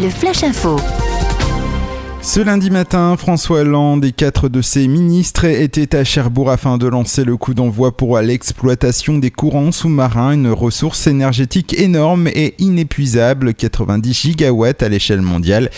Le Flash Info. Ce lundi matin, François Hollande et 4 de ses ministres étaient à Cherbourg afin de lancer le coup d'envoi pour l'exploitation des courants sous-marins, une ressource énergétique énorme et inépuisable, 90 gigawatts à l'échelle mondiale.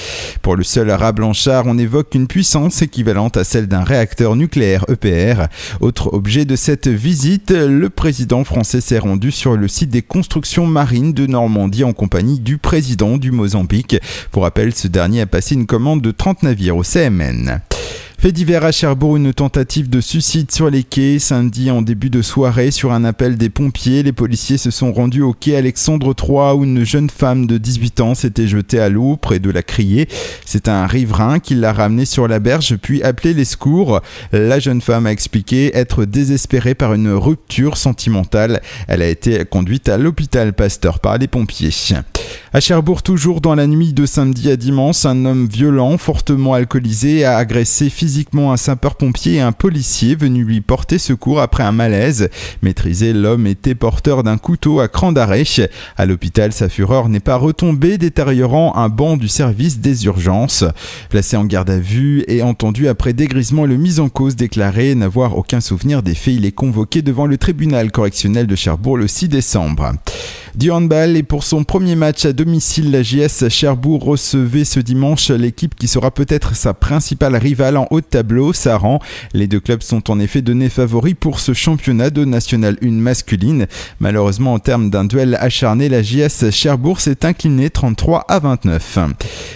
Pour le seul Raz Blanchard, on évoque une puissance équivalente à celle d'un réacteur nucléaire EPR. Autre objet de cette visite, le président français s'est rendu sur le site des constructions marines de Normandie en compagnie du président du Mozambique. Pour rappel, ce dernier a passé une commande de 30 navires au CMN. Fait divers à Cherbourg, une tentative de suicide sur les quais. Samedi, en début de soirée, sur un appel des pompiers, les policiers se sont rendus au quai Alexandre III où une jeune femme de 18 ans s'était jetée à l'eau près de la criée. C'est un riverain qui l'a ramenée sur la berge puis appelé les secours. La jeune femme a expliqué être désespérée par une rupture sentimentale. Elle a été conduite à l'hôpital Pasteur par les pompiers. À Cherbourg, toujours dans la nuit de samedi à dimanche, un homme violent, fortement alcoolisé, a agressé physiquement un sapeur-pompier et un policier venu lui porter secours après un malaise. Maîtrisé, l'homme était porteur d'un couteau à cran d'arrêt. À l'hôpital, sa fureur n'est pas retombée, détériorant un banc du service des urgences. Placé en garde à vue et entendu après dégrisement, le mis en cause déclaré n'avoir aucun souvenir des faits. Il est convoqué devant le tribunal correctionnel de Cherbourg le 6 décembre. Du handball et pour son premier match à domicile, la JS Cherbourg recevait ce dimanche l'équipe qui sera peut-être sa principale rivale en haut de tableau, Saran. Les deux clubs sont en effet donnés favoris pour ce championnat de National 1 masculine. Malheureusement, en termes d'un duel acharné, la JS Cherbourg s'est inclinée 33-29.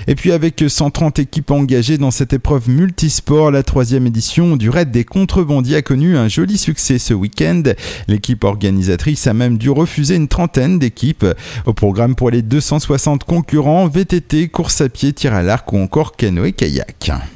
Et puis avec 130 équipes engagées dans cette épreuve multisport, la 3e édition du Raid des contrebandiers a connu un joli succès ce week-end. L'équipe organisatrice a même dû refuser une trentaine d'équipes. Au programme pour les 260 concurrents, VTT, course à pied, tir à l'arc ou encore canoë-kayak.